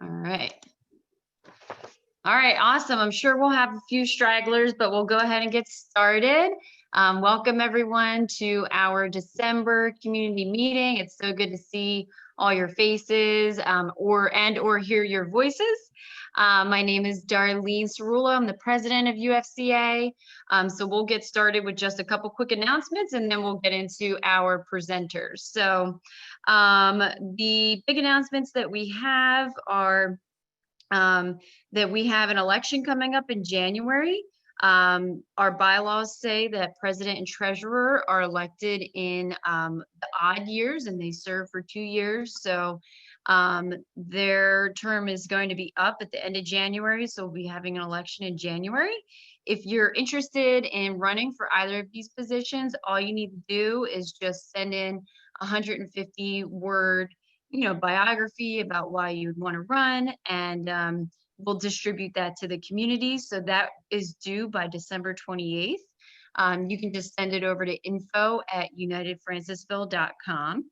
All right. All right, awesome. I'm sure we'll have a few stragglers, but we'll go ahead and get started. Welcome everyone to our December community meeting. It's so good to see all your faces or hear your voices. My name is Darlene Cerullo. I'm the president of UFCA. So we'll get started with just a couple quick announcements and then we'll get into our presenters. So the big announcements that we have are that we have an election coming up in January. Our bylaws say that president and treasurer are elected in the odd years and they serve for 2 years. So their term is going to be up at the end of January. So we'll be having an election in January. If you're interested in running for either of these positions, all you need to do is just send in 150-word biography about why you'd want to run, and we'll distribute that to the community. So that is due by December 28th. You can just send it over to info@unitedfrancisville.com.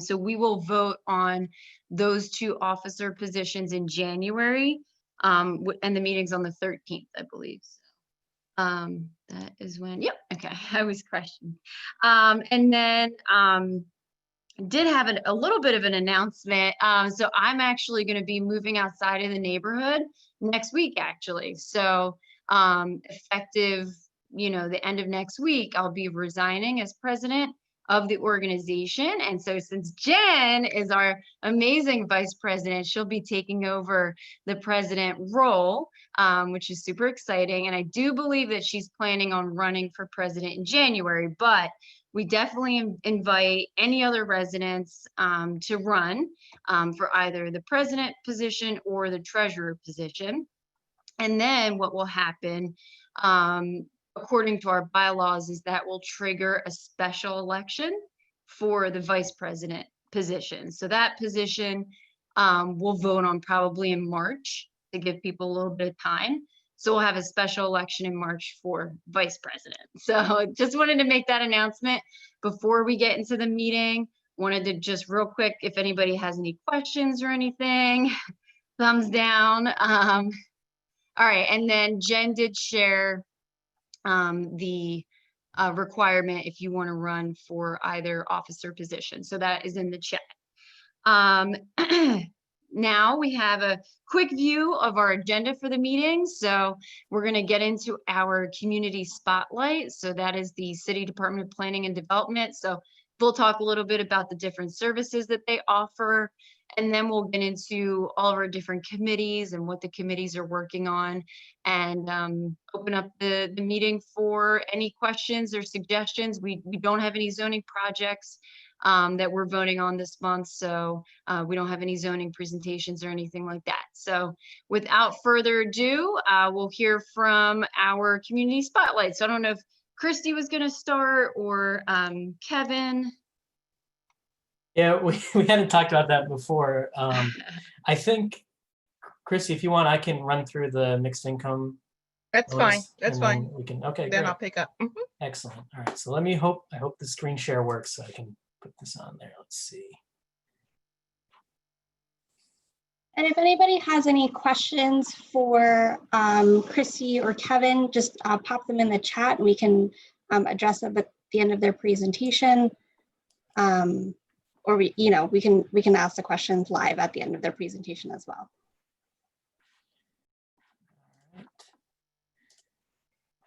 So we will vote on those 2 officer positions in January, and the meeting's on the 13th, I believe. That is when, yep, okay, I was questioning. And then did have a little bit of an announcement. So I'm actually going to be moving outside of the neighborhood next week, actually. So effective, the end of next week, I'll be resigning as president of the organization. And so since Jen is our amazing vice president, she'll be taking over the president role, which is super exciting. And I do believe that she's planning on running for president in January, but we definitely invite any other residents to run for either the president position or the treasurer position. And then what will happen, according to our bylaws, is that will trigger a special election for the vice president position. So that position we'll vote on probably in March to give people a little bit of time. So we'll have a special election in March for vice president. So just wanted to make that announcement before we get into the meeting. Wanted to just real quick, if anybody has any questions or anything, thumbs down. All right, and then Jen did share the requirement if you want to run for either officer position. So that is in the chat. Now we have a quick view of our agenda for the meeting. So we're going to get into our community spotlight. So that is the City Department of Planning and Development. So we'll talk a little bit about the different services that they offer. And then we'll get into all of our different committees and what the committees are working on, and open up the meeting for any questions or suggestions. We don't have any zoning projects that we're voting on this month. So we don't have any zoning presentations or anything like that. So without further ado, we'll hear from our community spotlight. So I don't know if Christy was going to start or Kevin. Yeah, we hadn't talked about that before. I think, Christy, if you want, I can run through the mixed income. That's fine. That's fine. We can, okay, then great. I'll pick up. Excellent. All right, so I hope the screen share works so I can put this on there. Let's see. And if anybody has any questions for Christy or Kevin, just pop them in the chat and we can address them at the end of their presentation. Or we can ask the questions live at the end of their presentation as well. All right.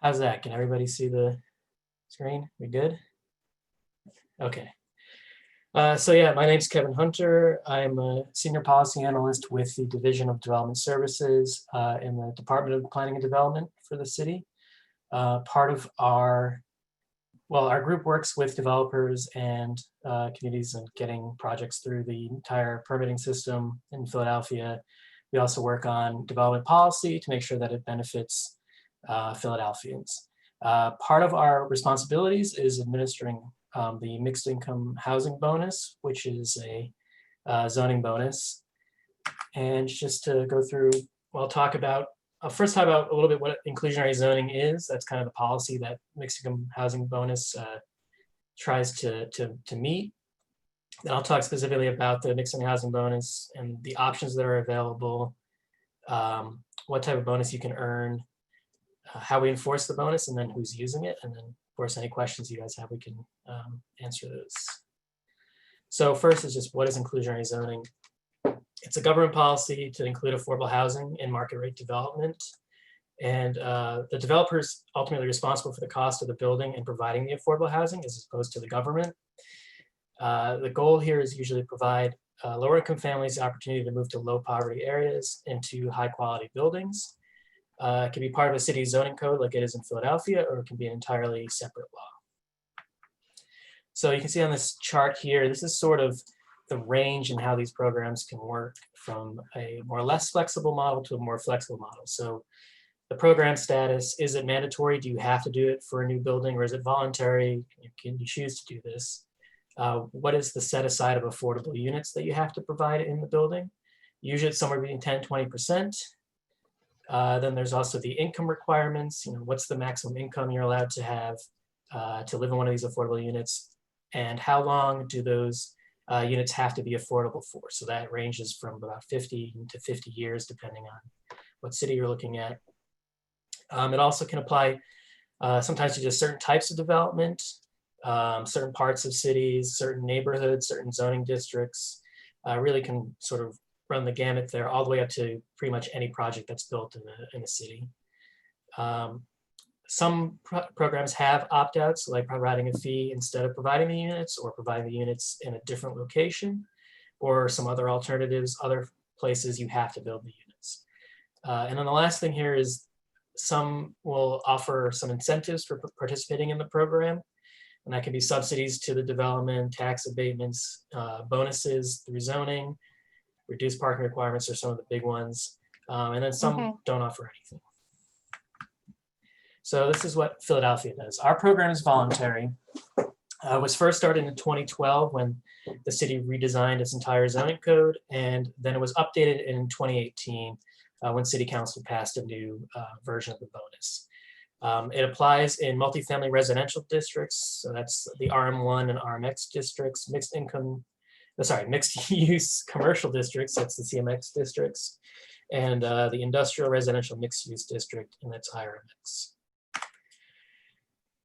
How's that? Can everybody see the screen? We good? Okay. So yeah, my name's Kevin Hunter. I'm a senior policy analyst with the Division of Development Services in the Department of Planning and Development for the city. Part of our group works with developers and communities and getting projects through the entire permitting system in Philadelphia. We also work on development policy to make sure that it benefits Philadelphians. Part of our responsibilities is administering the mixed income housing bonus, which is a zoning bonus. And just to go through, I'll first talk about a little bit what inclusionary zoning is. That's kind of the policy that mixed income housing bonus tries to meet. Then I'll talk specifically about the mixed income housing bonus and the options that are available, what type of bonus you can earn, how we enforce the bonus, and then who's using it. And then, of course, any questions you guys have, we can answer those. So first is just, what is inclusionary zoning? It's a government policy to include affordable housing in market rate development. And the developer is ultimately responsible for the cost of the building and providing the affordable housing as opposed to the government. The goal here is usually to provide lower income families the opportunity to move to low poverty areas into high quality buildings. It can be part of a city zoning code like it is in Philadelphia, or it can be an entirely separate law. So you can see on this chart here, this is sort of the range in how these programs can work from a more or less flexible model to a more flexible model. So the program status, is it mandatory? Do you have to do it for a new building, or is it voluntary? Can you choose to do this? What is the set aside of affordable units that you have to provide in the building? Usually it's somewhere between 10 and 20%. Then there's also the income requirements. What's the maximum income you're allowed to have to live in one of these affordable units? And how long do those units have to be affordable for? So that ranges from about 50 to 50 years, depending on what city you're looking at. It also can apply sometimes to just certain types of development, certain parts of cities, certain neighborhoods, certain zoning districts. Really can sort of run the gamut there, all the way up to pretty much any project that's built in a city. Some programs have opt-outs, like providing a fee instead of providing the units, or providing the units in a different location, or some other alternatives, other places you have to build the units. And then the last thing here is some will offer some incentives for participating in the program. And that can be subsidies to the development, tax abatements, bonuses through zoning, reduced parking requirements are some of the big ones. And then some don't offer anything. So this is what Philadelphia does. Our program is voluntary. It was first started in 2012 when the city redesigned its entire zoning code, and then it was updated in 2018 when City Council passed a new version of the bonus. It applies in multifamily residential districts, so that's the RM1 and RMX districts, mixed use commercial districts, that's the CMX districts, and the industrial residential mixed use district, and that's IRMX.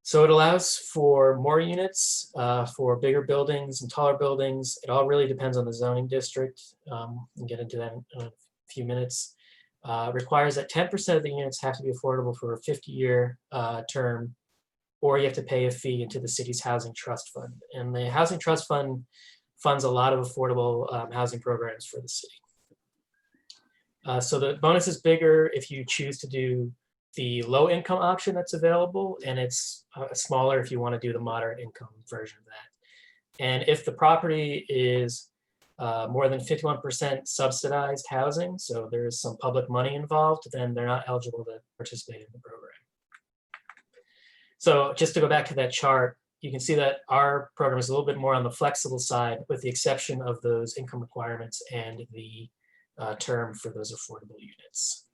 So it allows for more units, for bigger buildings and taller buildings. It all really depends on the zoning district. We'll get into that in a few minutes. Requires that 10% of the units have to be affordable for a 50-year term, or you have to pay a fee into the city's housing trust fund. And the housing trust fund funds a lot of affordable housing programs for the city. So the bonus is bigger if you choose to do the low income option that's available, and it's smaller if you want to do the moderate income version of that. And if the property is more than 51% subsidized housing, so there is some public money involved, then they're not eligible to participate in the program. So just to go back to that chart, you can see that our program is a little bit more on the flexible side, with the exception of those income requirements and the term for those affordable units.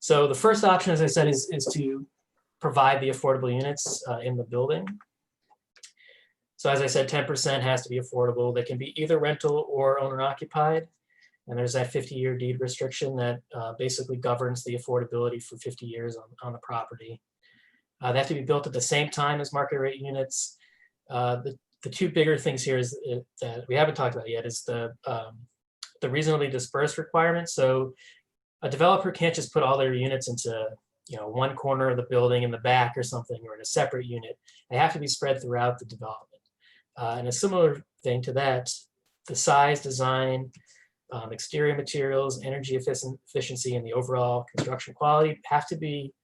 So the first option, as I said, is to provide the affordable units in the building. So as I said, 10% has to be affordable. They can be either rental or owner occupied. And there's that 50-year deed restriction that basically governs the affordability for 50 years on the property. They have to be built at the same time as market rate units. The two bigger things here is that we haven't talked about yet is the reasonably dispersed requirement. So a developer can't just put all their units into one corner of the building in the back or something, or in a separate unit. They have to be spread throughout the development. And a similar thing to that, the size, design, exterior materials, energy efficiency, and the overall construction quality have to be,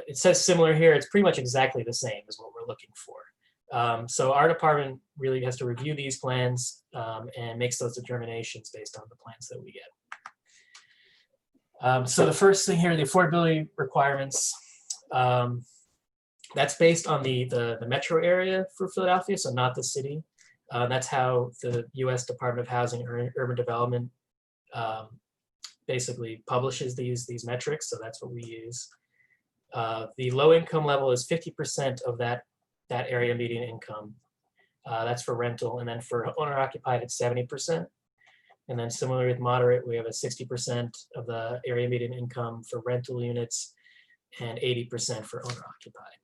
it says similar here, it's pretty much exactly the same as what we're looking for. So our department really has to review these plans and makes those determinations based on the plans that we get. So the first thing here, the affordability requirements, that's based on the metro area for Philadelphia, so not the city. That's how the U.S. Department of Housing and Urban Development basically publishes these metrics, so that's what we use. The low income level is 50% of that area median income. That's for rental. And then for owner occupied, it's 70%. And then similarly with moderate, we have a 60% of the area median income for rental units and 80% for owner occupied.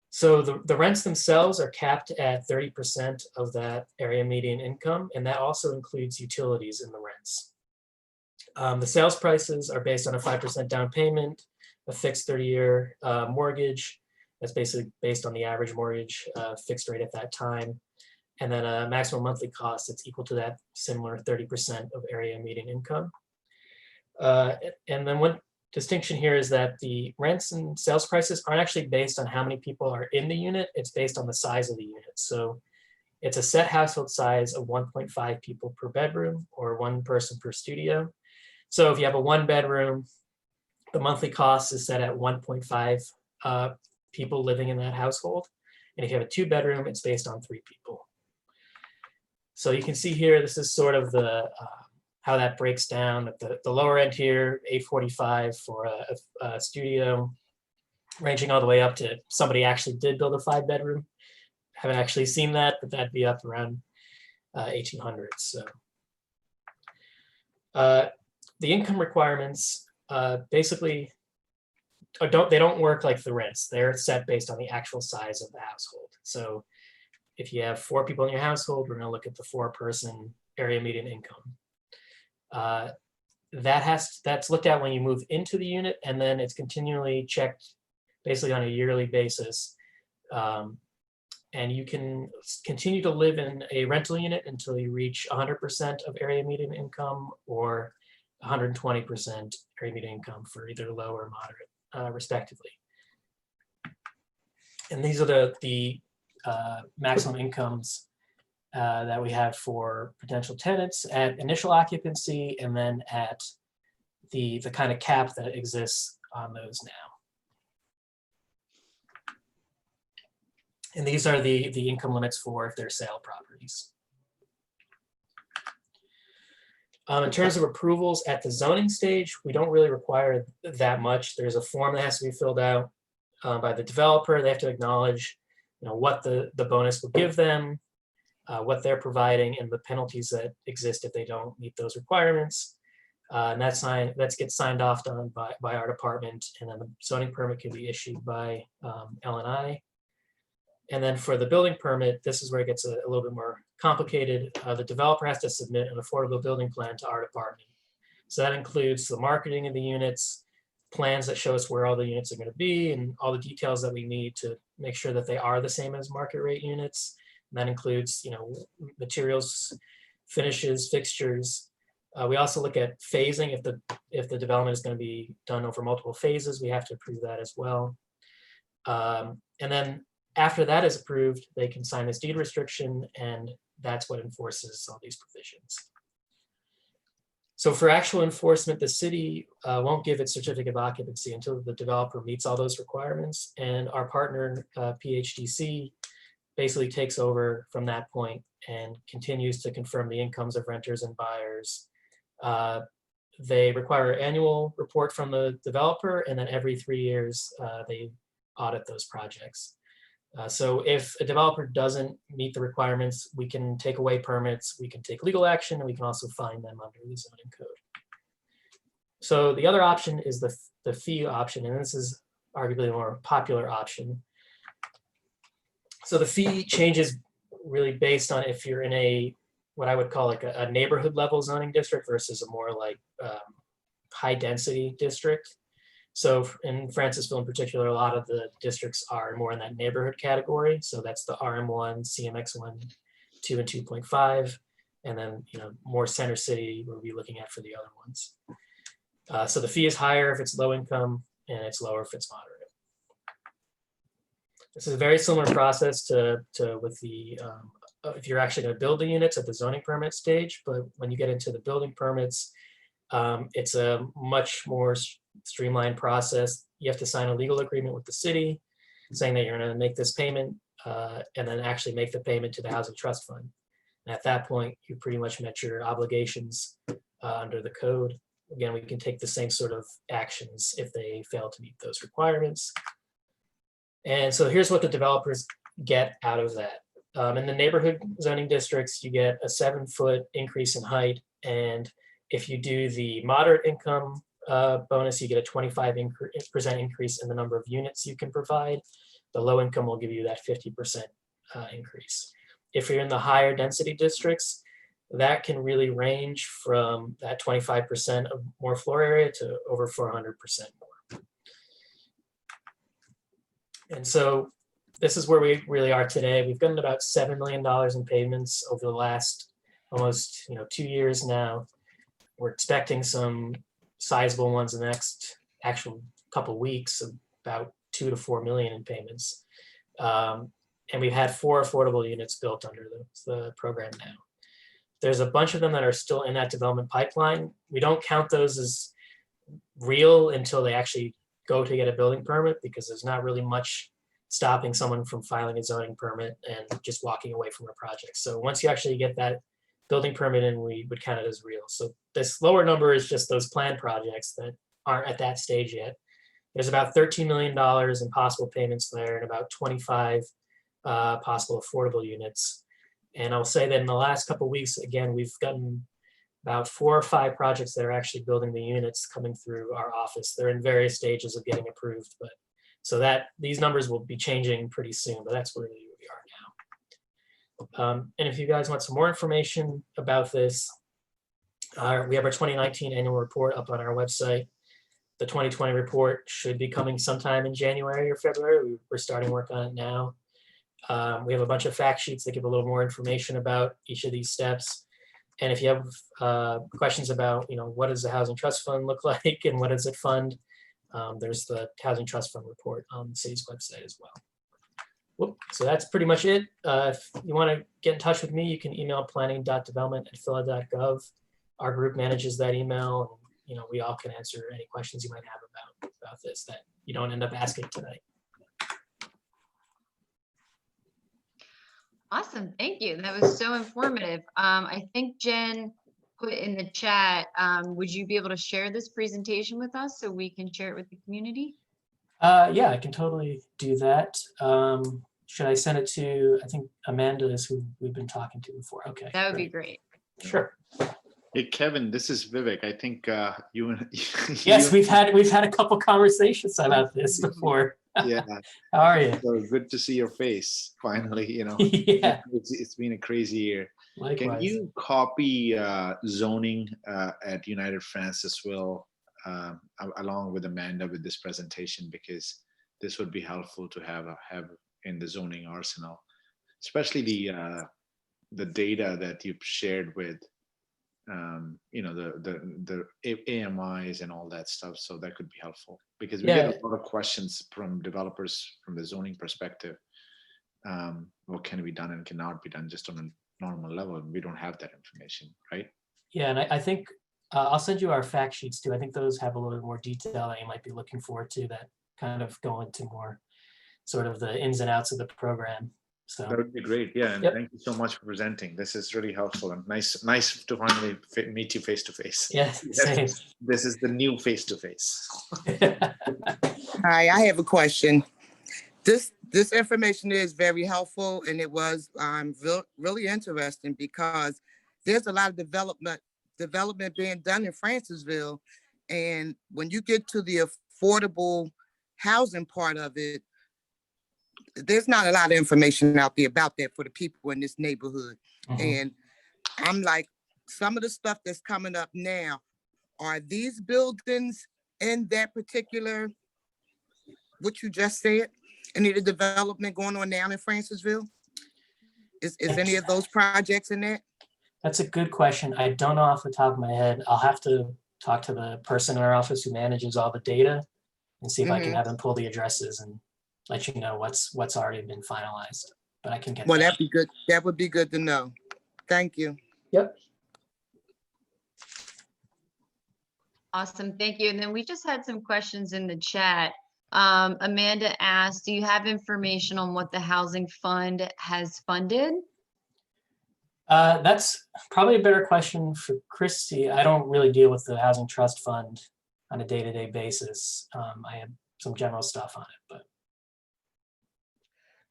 So the rents themselves are capped at 30% of that area median income, and that also includes utilities in the rents. The sales prices are based on a 5% down payment, a fixed 30-year mortgage. That's basically based on the average mortgage fixed rate at that time. And then a maximum monthly cost that's equal to that similar 30% of area median income. And then one distinction here is that the rents and sales prices aren't actually based on how many people are in the unit. It's based on the size of the unit. So it's a set household size of 1.5 people per bedroom or 1 person per studio. So if you have a 1 bedroom, the monthly cost is set at 1.5 people living in that household. And if you have a 2 bedroom, it's based on 3 people. So you can see here, this is sort of the how that breaks down. At the lower end here, $845 for a studio, ranging all the way up to somebody actually did build a 5 bedroom. Haven't actually seen that, but that'd be up around 1800s. So the income requirements basically don't work like the rents. They're set based on the actual size of the household. So if you have 4 people in your household, we're going to look at the 4-person area median income. That's looked at when you move into the unit, and then it's continually checked basically on a yearly basis. And you can continue to live in a rental unit until you reach 100% of area median income or 120% area median income for either low or moderate, respectively. And these are the maximum incomes that we have for potential tenants at initial occupancy, and then at the kind of cap that exists on those now. And these are the income limits for if they're sale properties. In terms of approvals at the zoning stage, we don't really require that much. There's a form that has to be filled out by the developer. They have to acknowledge, what the bonus will give them, what they're providing, and the penalties that exist if they don't meet those requirements. And that gets signed off done by our department, and then the zoning permit can be issued by L&I. And then for the building permit, this is where it gets a little bit more complicated. The developer has to submit an affordable building plan to our department. So that includes the marketing of the units, plans that show us where all the units are going to be, and all the details that we need to make sure that they are the same as market rate units. And that includes, materials, finishes, fixtures. We also look at phasing. If the development is going to be done over multiple phases, we have to approve that as well. And then after that is approved, they can sign this deed restriction, and that's what enforces all these provisions. So for actual enforcement, the city won't give its certificate of occupancy until the developer meets all those requirements, and our partner, PHDC, basically takes over from that point and continues to confirm the incomes of renters and buyers. They require an annual report from the developer, and then every 3 years, they audit those projects. So if a developer doesn't meet the requirements, we can take away permits, we can take legal action, and we can also fine them under the zoning code. So the other option is the fee option, and this is arguably the more popular option. So the fee changes really based on if you're in what I would call like a neighborhood level zoning district versus a more like high density district. So in Francisville in particular, a lot of the districts are more in that neighborhood category. So that's the RM1, CMX1, 2 and 2.5, and then more center city we'll be looking at for the other ones. So the fee is higher if it's low income, and it's lower if it's moderate. This is a very similar process to with the if you're actually going to build the units at the zoning permit stage, but when you get into the building permits, it's a much more streamlined process. You have to sign a legal agreement with the city saying that you're going to make this payment and then actually make the payment to the Housing Trust Fund. And at that point, you pretty much met your obligations under the code. Again, we can take the same sort of actions if they fail to meet those requirements. And so here's what the developers get out of that. In the neighborhood zoning districts, you get a 7-foot increase in height. And if you do the moderate income bonus, you get a 25% increase in the number of units you can provide. The low income will give you that 50% increase. If you're in the higher density districts, that can really range from that 25% of more floor area to over 400% more. And so this is where we really are today. We've gotten about $7 million in payments over the last almost 2 years now. We're expecting some sizable ones in the next actual couple weeks, about 2 to 4 million in payments. And we've had 4 affordable units built under the program now. There's a bunch of them that are still in that development pipeline. We don't count those as real until they actually go to get a building permit, because there's not really much stopping someone from filing a zoning permit and just walking away from a project. So once you actually get that building permit in, we would count it as real. So this lower number is just those planned projects that aren't at that stage yet. There's about $13 million in possible payments there and about 25 possible affordable units. And I'll say that in the last couple of weeks, again, we've gotten about 4 or 5 projects that are actually building the units coming through our office. They're in various stages of getting approved, but so that these numbers will be changing pretty soon, but that's where we are now. And if you guys want some more information about this, we have our 2019 annual report up on our website. The 2020 report should be coming sometime in January or February. We're starting work on it now. We have a bunch of fact sheets that give a little more information about each of these steps. And if you have questions about, what does the Housing Trust Fund look like and what does it fund, there's the Housing Trust Fund report on the city's website as well. Whoop. So that's pretty much it. If you want to get in touch with me, you can email planning.development@phila.gov. Our group manages that email. And, we all can answer any questions you might have about this that you don't end up asking tonight. Awesome, thank you. That was so informative. I think Jen put in the chat, would you be able to share this presentation with us so we can share it with the community? Yeah, I can totally do that. Should I send it to, I think Amanda is who we've been talking to before. Okay. That would be great. Sure. Hey, Kevin, this is Vivek. I think you and Yes, we've had a couple conversations about this before. Yeah. How are you? So good to see your face finally. Yeah. It's been a crazy year. Likewise. Can you copy zoning at United Francisville along with Amanda with this presentation, because this would be helpful to have in the zoning arsenal, especially the data that you've shared with the AMIs and all that stuff. So that could be helpful, because we get a lot of questions from developers from the zoning perspective. What can be done and cannot be done just on a normal level, and we don't have that information, right? Yeah, and I think I'll send you our fact sheets too. I think those have a little bit more detail that you might be looking for too, that kind of go into more sort of the ins and outs of the program. So that would be great. Yeah, and thank you so much for presenting. This is really helpful and nice to finally meet you face to face. Yeah, same. This is the new face to face. Hi, I have a question. This information is very helpful, and it was really interesting, because there's a lot of development being done in Francisville, and when you get to the affordable housing part of it, there's not a lot of information out there about that for the people in this neighborhood. Mm-hmm. And I'm like, some of the stuff that's coming up now, are these buildings in that particular, what you just said, any of the development going on now in Francisville? Is any of those projects in that? That's a good question. I don't know off the top of my head. I'll have to talk to the person in our office who manages all the data and see if I can have them pull the addresses and let you know what's already been finalized. But I can get Well, that'd be good. That would be good to know. Thank you. Yep. Awesome, thank you. And then we just had some questions in the chat. Amanda asked, do you have information on what the housing fund has funded? That's probably a better question for Christy. I don't really deal with the Housing Trust Fund on a day-to-day basis. I have some general stuff on it, but.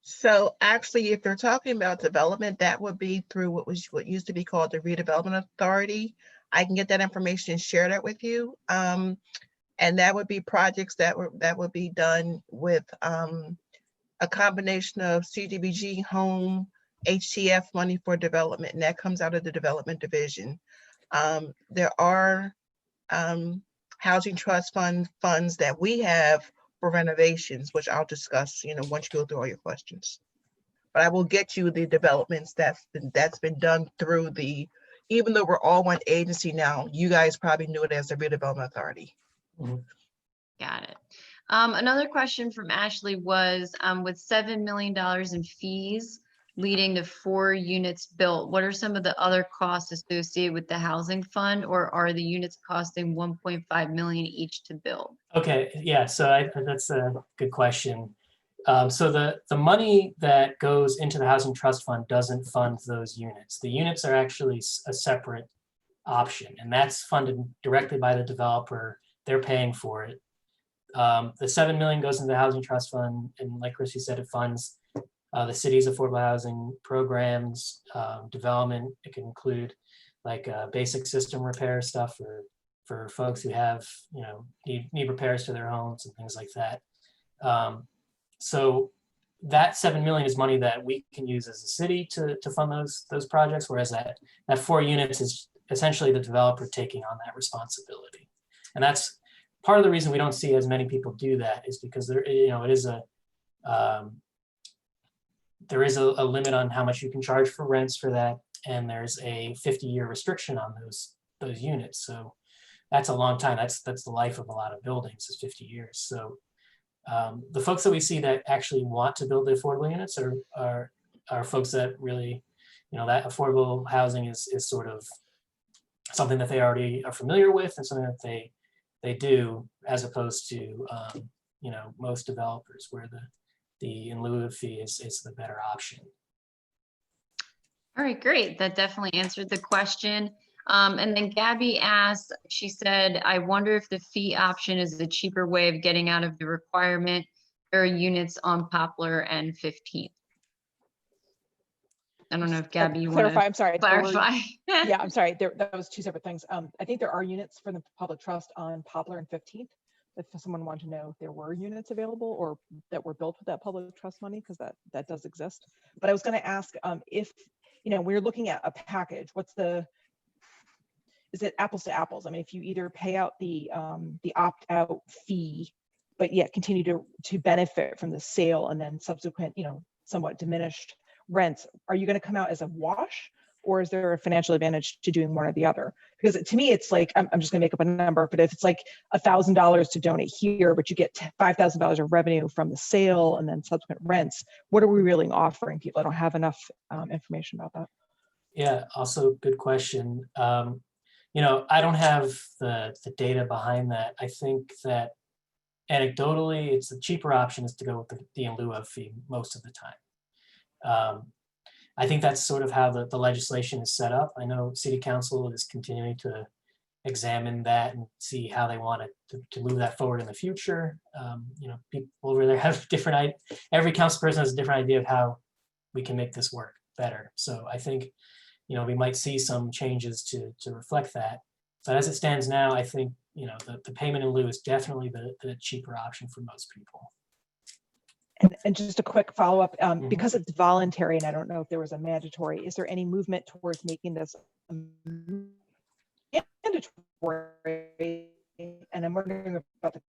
So actually, if you're talking about development, that would be through what used to be called the Redevelopment Authority. I can get that information and share that with you. And that would be projects that would be done with a combination of CDBG, home, HTF money for development, and that comes out of the development division. There are housing trust funds that we have for renovations, which I'll discuss, once you go through all your questions. But I will get you the developments that's been done through even though we're all one agency now, you guys probably knew it as the Redevelopment Authority. Got it. Another question from Ashley was, with $7 million in fees leading to 4 units built, what are some of the other costs associated with the housing fund, or are the units costing 1.5 million each to build? Okay, yeah, so that's a good question. So the money that goes into the Housing Trust Fund doesn't fund those units. The units are actually a separate option, and that's funded directly by the developer. They're paying for it. The 7 million goes into the Housing Trust Fund, and like Chrissy said, it funds the city's affordable housing programs, development. It can include like basic system repair stuff for folks who have, need repairs to their homes and things like that. So that 7 million is money that we can use as a city to fund those projects, whereas that 4 units is essentially the developer taking on that responsibility. And that's part of the reason we don't see as many people do that, is because there is a limit on how much you can charge for rents for that, and there's a 50-year restriction on those units. So that's a long time. That's the life of a lot of buildings, is 50 years. So the folks that we see that actually want to build the affordable units are folks that really, that affordable housing is sort of something that they already are familiar with and something that they do, as opposed to most developers, where the in lieu of fee is the better option. All right, great. That definitely answered the question. And then Gabby asked, she said, I wonder if the fee option is a cheaper way of getting out of the requirement. There are units on Poplar and 15th. I don't know if Gabby, you want clarify, to I'm sorry. clarify. Yeah, I'm sorry. That was 2 separate things. I think there are units for the public trust on Poplar and 15th. If someone wanted to know if there were units available or that were built with that public trust money, because that does exist. But I was going to ask if, we're looking at a package, is it apples to apples? I mean, if you either pay out the opt-out fee, but yet continue to benefit from the sale and then subsequent, somewhat diminished rents, are you going to come out as a wash, or is there a financial advantage to doing one or the other? Because to me, it's like, I'm just going to make up a number, but if it's like $1,000 to donate here, but you get $5,000 of revenue from the sale and then subsequent rents, what are we really offering people? I don't have enough information about that. Yeah, also good question. I don't have the data behind that. I think that anecdotally, it's the cheaper option is to go with the in lieu of fee most of the time. I think that's sort of how the legislation is set up. I know City Council is continuing to examine that and see how they want to move that forward in the future. People over there have every council person has a different idea of how we can make this work better. So I think, we might see some changes to reflect that. But as it stands now, I think, the payment in lieu is definitely the cheaper option for most people. And just a quick follow-up, because it's voluntary, and I don't know if there was a mandatory, is there any movement towards making this mandatory? And I'm wondering about the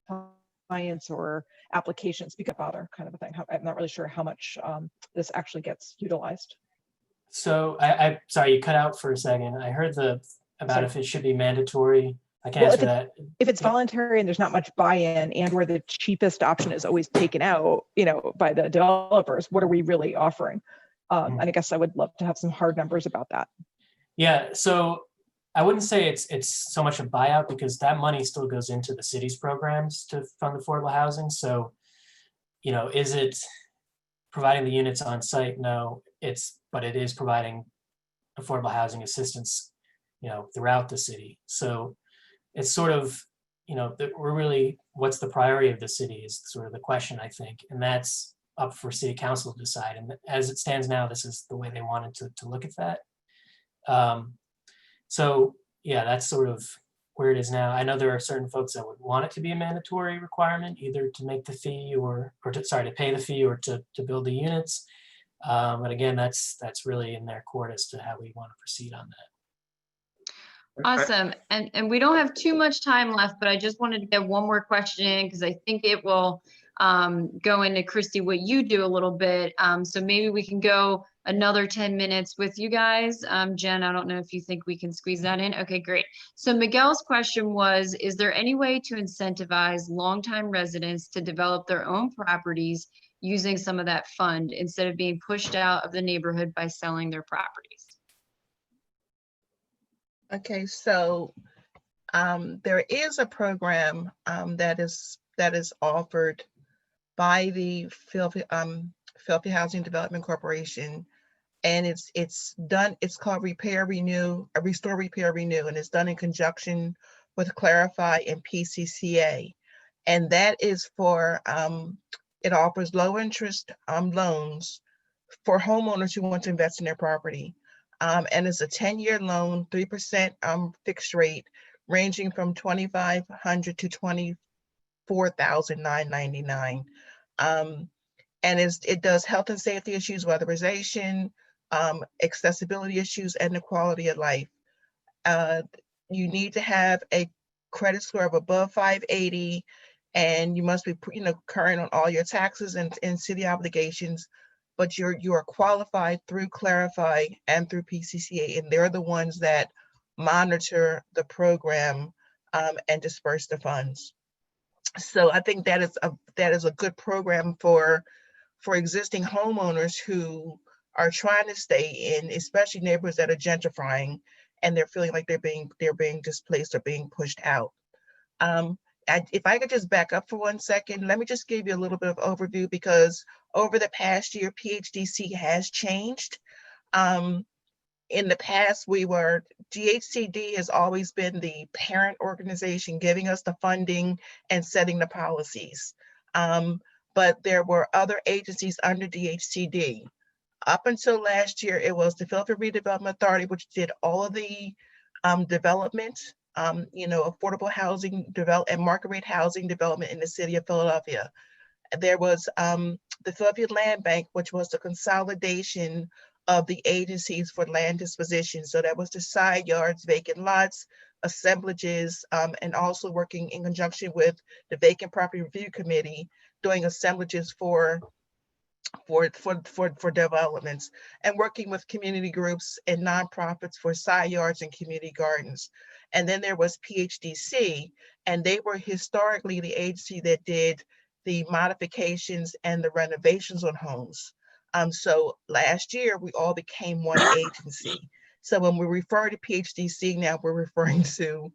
compliance or application, speak up other kind of a thing. I'm not really sure how much this actually gets utilized. So I sorry, you cut out for a second. I heard about if it should be mandatory. I can answer that. If it's voluntary and there's not much buy-in, and where the cheapest option is always taken out, by the developers, what are we really offering? And I guess I would love to have some hard numbers about that. Yeah, so I wouldn't say it's so much a buyout, because that money still goes into the city's programs to fund affordable housing. So, is it providing the units on site? No, but it is providing affordable housing assistance, throughout the city. So it's sort of, we're really, what's the priority of the city is sort of the question, I think. And that's up for city council to decide. And as it stands now, this is the way they wanted to look at that. So yeah, that's sort of where it is now. I know there are certain folks that would want it to be a mandatory requirement, either to make the fee or to pay the fee or to build the units. But again, that's really in their court as to how we want to proceed on that. Awesome. And we don't have too much time left, but I just wanted to get one more question in because I think it will go into, Christy, what you do a little bit. So maybe we can go another 10 minutes with you guys. Jen, I don't know if you think we can squeeze that in. Okay, great. So Miguel's question was, is there any way to incentivize longtime residents to develop their own properties using some of that fund instead of being pushed out of the neighborhood by selling their properties? Okay, so there is a program that is offered by the Philadelphia Housing Development Corporation, and it's called Restore, Repair, Renew, and it's done in conjunction with Clarify and PCCA, and that is for it offers low interest loans for homeowners who want to invest in their property. And it's a 10-year loan, 3% fixed rate, ranging from $2,500 to $24,999. And it does health and safety issues, weatherization, accessibility issues, and the quality of life. You need to have a credit score of above 580, and you must be current on all your taxes and city obligations. But you are qualified through Clarify and through PCCA, and they're the ones that monitor the program and disperse the funds. So I think that is a good program for existing homeowners who are trying to stay in, especially neighborhoods that are gentrifying, and they're feeling like they're being displaced or being pushed out. If I could just back up for 1 second, let me just give you a little bit of overview, because over the past year, PHDC has changed. In the past, DHCD has always been the parent organization giving us the funding and setting the policies. But there were other agencies under DHCD. Up until last year, it was the Philadelphia Redevelopment Authority, which did all of the development, affordable housing and market rate housing development in the city of Philadelphia. There was the Philadelphia Land Bank, which was the consolidation of the agencies for land disposition. So that was the side yards, vacant lots, assemblages, and also working in conjunction with the Vacant Property Review Committee, doing assemblages for developments, and working with community groups and nonprofits for side yards and community gardens. And then there was PHDC, and they were historically the agency that did the modifications and the renovations on homes. So last year we all became one agency. So when we refer to PHDC now, we're referring to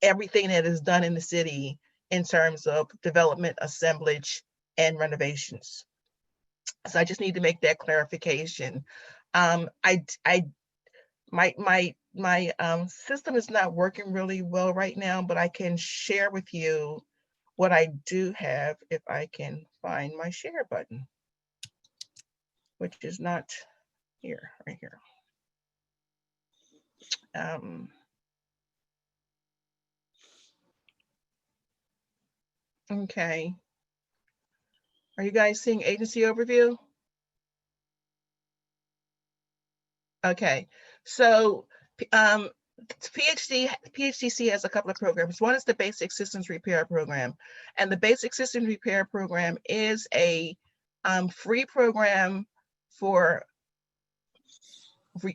everything that is done in the city in terms of development, assemblage, and renovations. So I just need to make that clarification. My system is not working really well right now, but I can share with you what I do have if I can find my share button, which is not here, right here. Okay. Are you guys seeing agency overview? Okay, so PHDC has a couple of programs. One is the Basic Systems Repair Program, and the Basic Systems Repair Program is a free program for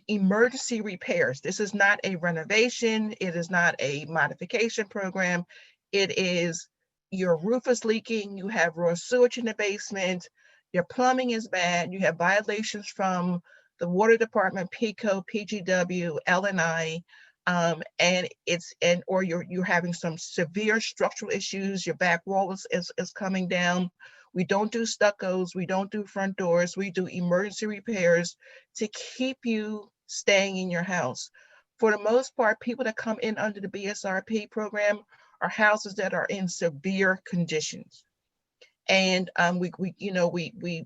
emergency repairs. This is not a renovation. It is not a modification program. It is your roof is leaking, you have raw sewage in the basement, your plumbing is bad, you have violations from the water department, PECO, PGW, LNI, or you're having some severe structural issues, your back wall is coming down. We don't do stuccos, we don't do front doors, we do emergency repairs to keep you staying in your house. For the most part, people that come in under the BSRP program are houses that are in severe conditions. And we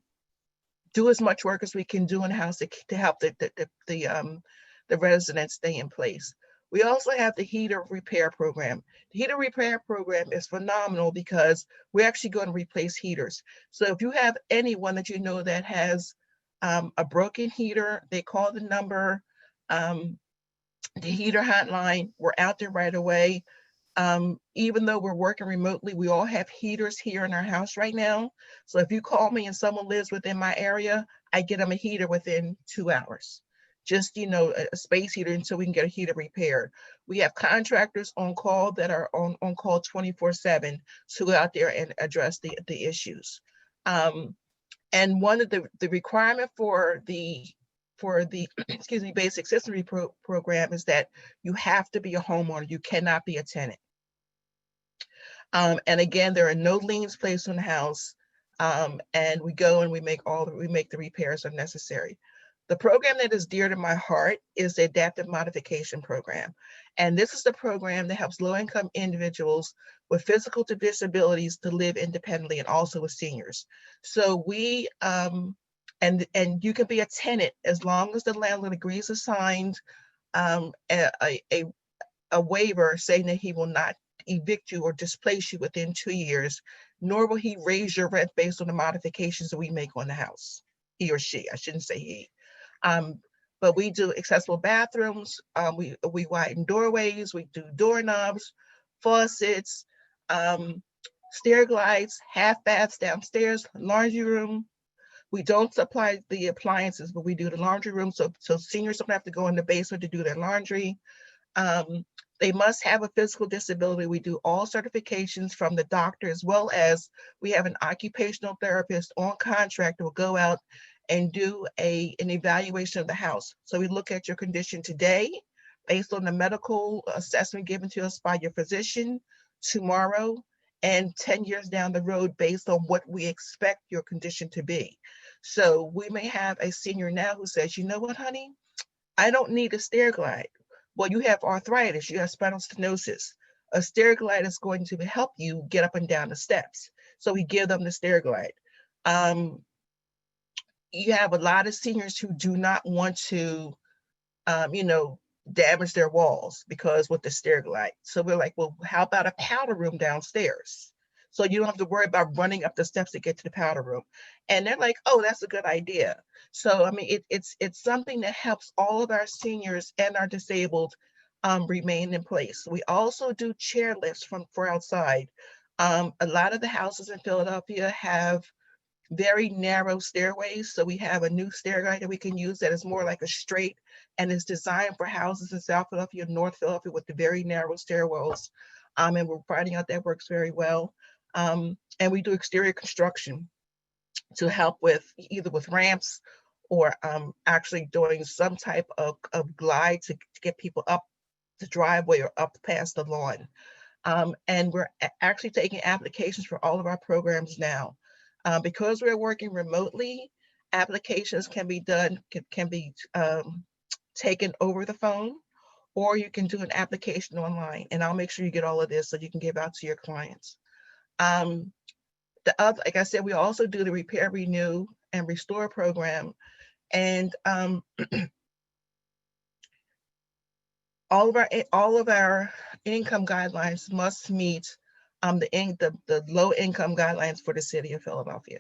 do as much work as we can do in the house to help the residents stay in place. We also have the heater repair program. The heater repair program is phenomenal because we're actually going to replace heaters. So if you have anyone that you know that has a broken heater, they call the number, the heater hotline. We're out there right away. Even though we're working remotely, we all have heaters here in our house right now. So if you call me and someone lives within my area, I get them a heater within 2 hours. Just, a space heater until we can get a heater repaired. We have contractors on call that are on call 24/7 to go out there and address the issues. And one of the requirement for the excuse me, basic system program is that you have to be a homeowner. You cannot be a tenant. And again, there are no liens placed on the house. And we go and we make the repairs that are necessary. The program that is dear to my heart is the Adaptive Modification Program. And this is the program that helps low-income individuals with physical disabilities to live independently, and also with seniors. So we, and you can be a tenant as long as the landlord agrees to sign a waiver saying that he will not evict you or displace you within 2 years, nor will he raise your rent based on the modifications that we make on the house. He or she, I shouldn't say he. But we do accessible bathrooms, we widen doorways, we do doorknobs, faucets, stair glides, half baths downstairs, laundry room. We don't supply the appliances, but we do the laundry room, so seniors don't have to go in the basement to do their laundry. They must have a physical disability. We do all certifications from the doctor, as well as we have an occupational therapist on contract that will go out and do an evaluation of the house. So we look at your condition today based on the medical assessment given to us by your physician tomorrow, and 10 years down the road based on what we expect your condition to be. So we may have a senior now who says, you know what, honey, I don't need a stair glide. Well, you have arthritis, you have spinal stenosis. A stair glide is going to help you get up and down the steps. So we give them the stair glide. You have a lot of seniors who do not want to, damage their walls because with the stair glide. So we're like, well, how about a powder room downstairs? So you don't have to worry about running up the steps to get to the powder room. And they're like, oh, that's a good idea. So, I mean, it's something that helps all of our seniors and our disabled remain in place. We also do chair lifts for outside. A lot of the houses in Philadelphia have very narrow stairways. So we have a new stair guide that we can use that is more like a straight and is designed for houses in South Philadelphia, North Philadelphia with the very narrow stairwells. And we're finding out that works very well. And we do exterior construction to help with either with ramps or actually doing some type of glide to get people up the driveway or up past the lawn. And we're actually taking applications for all of our programs now. Because we're working remotely, applications can be done, can be taken over the phone, or you can do an application online, and I'll make sure you get all of this so you can give out to your clients. The other, like I said, we also do the repair, renew, and restore program, and all of our income guidelines must meet the low income guidelines for the city of Philadelphia.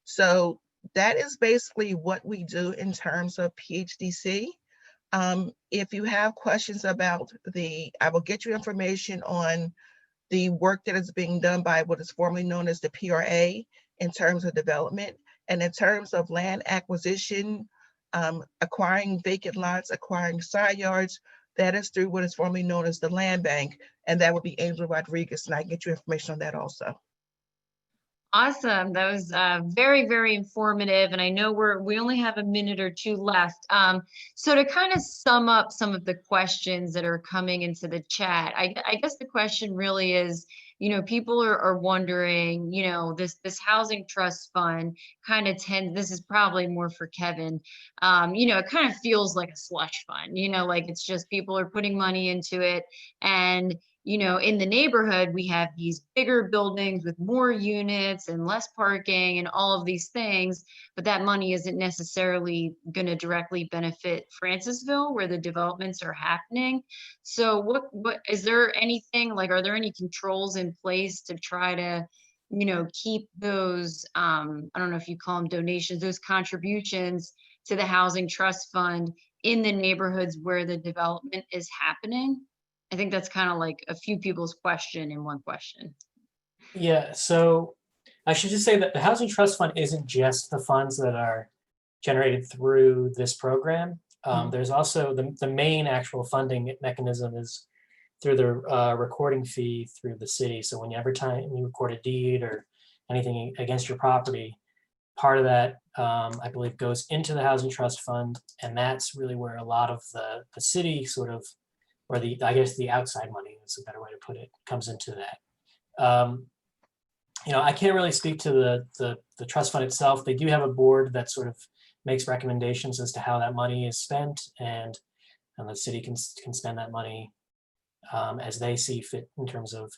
So that is basically what we do in terms of PHDC. If you have questions about I will get you information on the work that is being done by what is formerly known as the PRA in terms of development, and in terms of land acquisition, acquiring vacant lots, acquiring side yards. That is through what is formerly known as the Land Bank, and that would be Angel Rodriguez, and I can get you information on that also. Awesome. That was very, very informative. And I know we only have a minute or two left. So to kind of sum up some of the questions that are coming into the chat, I guess the question really is, people are wondering, this housing trust fund kind of this is probably more for Kevin. It kind of feels like a slush fund, like it's just people are putting money into it. And in the neighborhood, we have these bigger buildings with more units and less parking and all of these things, but that money isn't necessarily going to directly benefit Francisville where the developments are happening. So what is there anything like, are there any controls in place to try to, keep those, I don't know if you call them donations, those contributions to the Housing Trust Fund in the neighborhoods where the development is happening? I think that's kind of like a few people's question in one question. Yeah, so I should just say that the Housing Trust Fund isn't just the funds that are generated through this program. There's also the main actual funding mechanism is through the recording fee through the city. So whenever time you record a deed or anything against your property, part of that, I believe, goes into the Housing Trust Fund, and that's really where a lot of the city sort of, or I guess the outside money is a better way to put it, comes into that. I can't really speak to the trust fund itself. They do have a board that sort of makes recommendations as to how that money is spent, and the city can spend that money as they see fit in terms of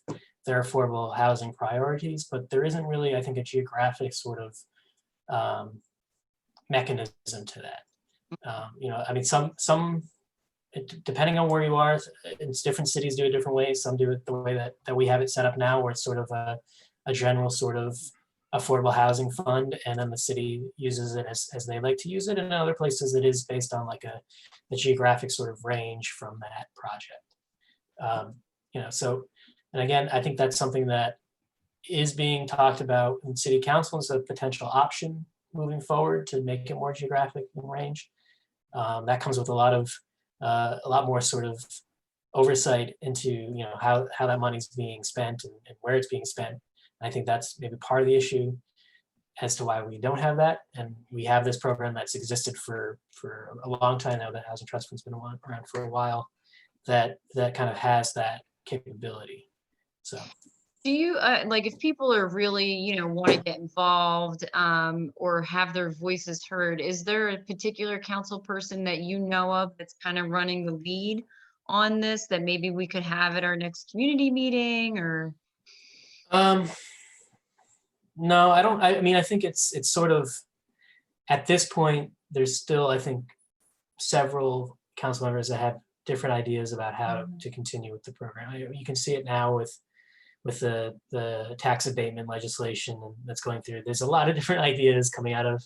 their affordable housing priorities. But there isn't really, I think, a geographic sort of mechanism to that. Some depending on where you are, it's different cities do it different ways. Some do it the way that we have it set up now, where it's sort of a general sort of affordable housing fund, and then the city uses it as they like to use it. And in other places, it is based on like a geographic sort of range from that project. And again, I think that's something that is being talked about in city council as a potential option moving forward to make it more geographic in range. That comes with a lot more sort of oversight into how that money's being spent and where it's being spent. I think that's maybe part of the issue as to why we don't have that. And we have this program that's existed for a long time now. The Housing Trust Fund's been around for a while. That kind of has that capability. So. Do you if people are really want to get involved or have their voices heard, is there a particular council person that you know of that's kind of running the lead on this that maybe we could have at our next community meeting? Or no, I don't. I think it's sort of, at this point, there's still, I think, several council members that have different ideas about how to continue with the program. You can see it now with the tax abatement legislation that's going through. There's a lot of different ideas coming out of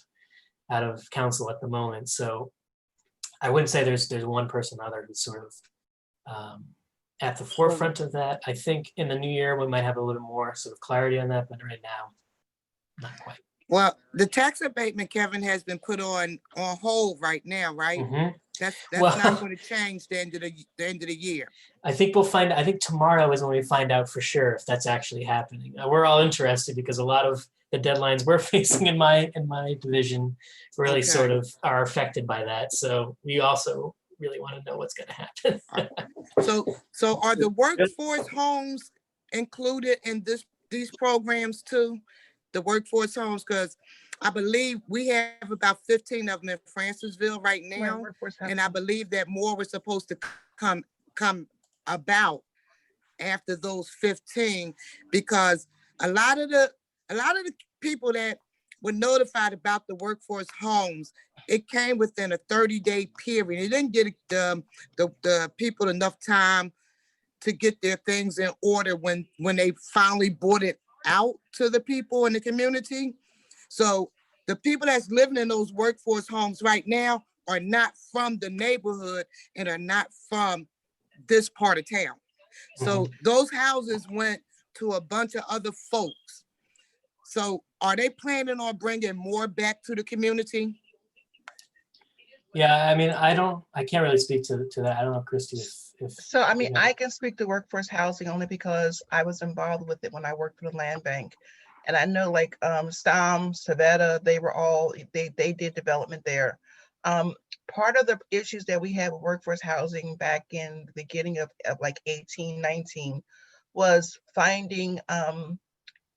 council at the moment. So I wouldn't say there's one person or other who's sort of at the forefront of that. I think in the new year we might have a little more sort of clarity on that, but right now, not quite. Well, the tax abatement, Kevin, has been put on hold right now, right? Mm-hmm. That's Well, not going to change the end of the year. I think I think tomorrow is when we find out for sure if that's actually happening. We're all interested because a lot of the deadlines we're facing in my division really sort of are affected by that. So we also really want to know what's going to happen. So are the workforce homes included in these programs too? The workforce homes, because I believe we have about 15 of them in Francisville right now, and I believe that more were supposed to come about after those 15, because a lot of the people that were notified about the workforce homes, it came within a 30-day period. It didn't get the people enough time to get their things in order when they finally brought it out to the people in the community. So the people that's living in those workforce homes right now are not from the neighborhood and are not from this part of town. So those houses went to a bunch of other folks. So are they planning on bringing more back to the community? Yeah, I can't really speak to that. I don't know, Christy, if So, I can speak to workforce housing only because I was involved with it when I worked for the land bank. And I know Stom, Savetta, they did development there. Part of the issues that we had with workforce housing back in the beginning of 18, 19 was finding, I'm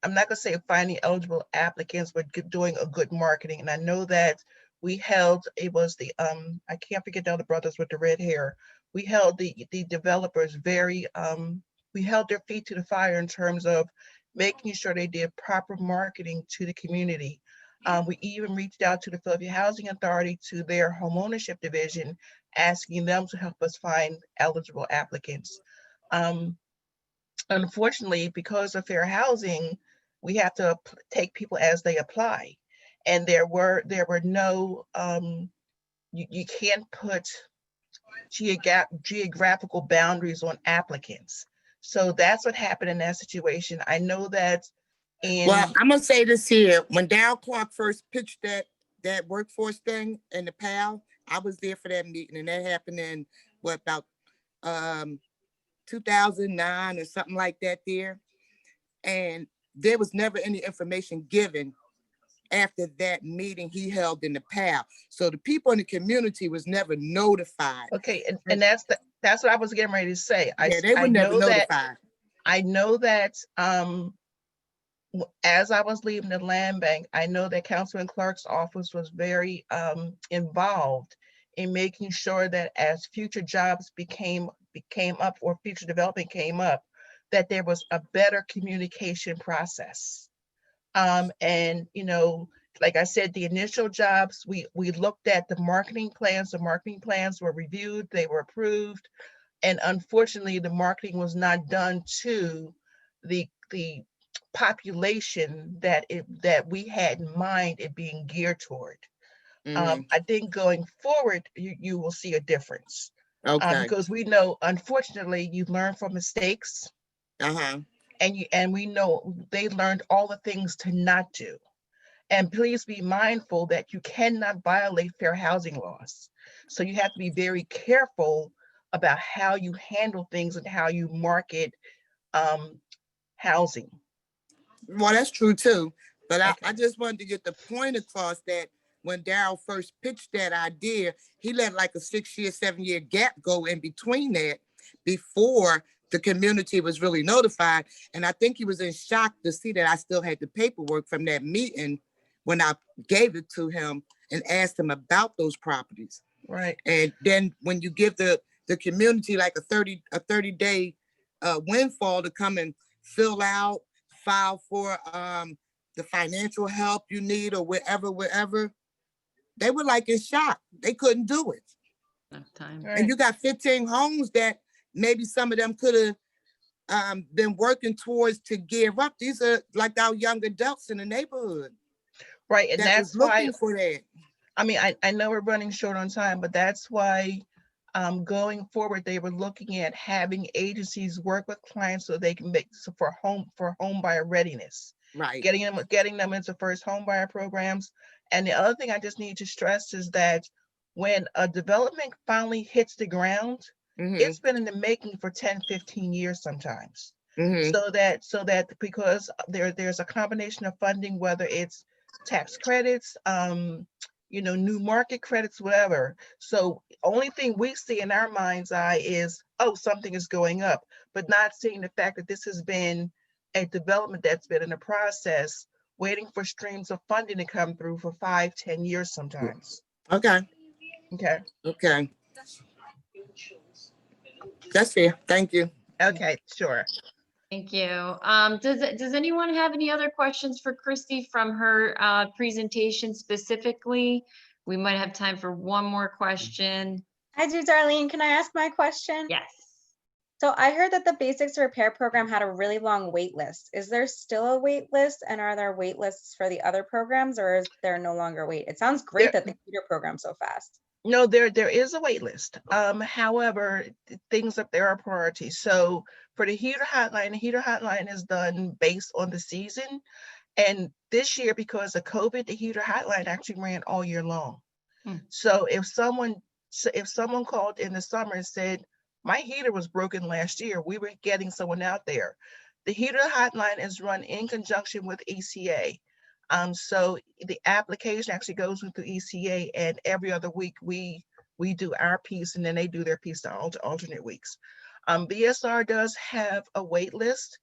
not gonna say finding eligible applicants, but doing a good marketing. And I know that we held, it was the, I can't forget the other brothers with the red hair. We held the developers very we held their feet to the fire in terms of making sure they did proper marketing to the community. We even reached out to the Philadelphia Housing Authority, to their home ownership division, asking them to help us find eligible applicants. Unfortunately, because of fair housing, we have to take people as they apply. And there were no, you can't put geographical boundaries on applicants. So that's what happened in that situation. I know that Well, I'm gonna say this here. When Darryl Clark first pitched that workforce thing in the PAL, I was there for that meeting, and that happened in what, about 2009 or something like that there. And there was never any information given after that meeting he held in the PAL. So the people in the community was never notified. okay, and that's what I was getting ready to say. Yeah, they were never notified. I know that as I was leaving the land bank, I know that Councilman Clark's office was very involved in making sure that as future jobs became up, or future development came up, that there was a better communication process. And like I said, the initial jobs, we looked at the marketing plans. The marketing plans were reviewed, they were approved, and unfortunately, the marketing was not done to the population that we had in mind it being geared toward. I think going forward, you will see a difference. Okay. Because we know, unfortunately, you learn from mistakes. And we know they learned all the things to not do. And please be mindful that you cannot violate fair housing laws. So you have to be very careful about how you handle things and how you market housing. Well, that's true too. But okay. I just wanted to get the point across that when Darryl first pitched that idea, he let like a 6-year, 7-year gap go in between that before the community was really notified. And I think he was in shock to see that I still had the paperwork from that meeting when I gave it to him and asked him about those properties. Right. And then when you give the community like a 30-day windfall to come and fill out, file for the financial help you need or wherever, they were like in shock. They couldn't do it. Enough time. Right. And you got 15 homes that maybe some of them could have been working towards to gear up. These are like our young adults in the neighborhood. Right, and that's why, for that. I mean, I know we're running short on time, but that's why going forward, they were looking at having agencies work with clients so they can make for home buyer readiness. Right. Getting them into first home buyer programs. And the other thing I just need to stress is that when a development finally hits the ground, it's been in the making for 10, 15 years sometimes. So that because there's a combination of funding, whether it's tax credits, new market credits, whatever. So only thing we see in our mind's eye is, oh, something is going up, but not seeing the fact that this has been a development that's been in a process waiting for streams of funding to come through for 5, 10 years sometimes. Okay. That's fair. Thank you. Okay, sure. Thank you. Does anyone have any other questions for Christy from her presentation specifically? We might have time for one more question. I do, Darlene. Can I ask my question? Yes. So I heard that the basics repair program had a really long wait list. Is there still a wait list, and are there wait lists for the other programs, or is there no longer wait? It sounds great that the heater program's so fast. No, there is a wait list. However, things up there are priorities. So for the heater hotline is done based on the season. And this year, because of COVID, the heater hotline actually ran all year long. So if someone called in the summer and said, my heater was broken last year, we were getting someone out there. The heater hotline is run in conjunction with ECA. So the application actually goes with the ECA, and every other week we do our piece, and then they do their piece to alternate weeks. BSR does have a wait list.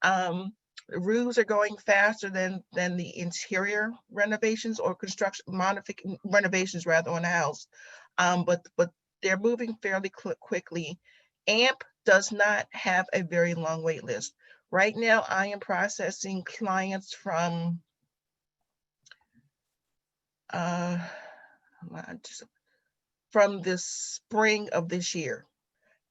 The roofs are going faster than the interior renovations or construction renovations rather on the house, but they're moving fairly quickly. AMP does not have a very long wait list. Right now, I am processing clients from this spring of this year.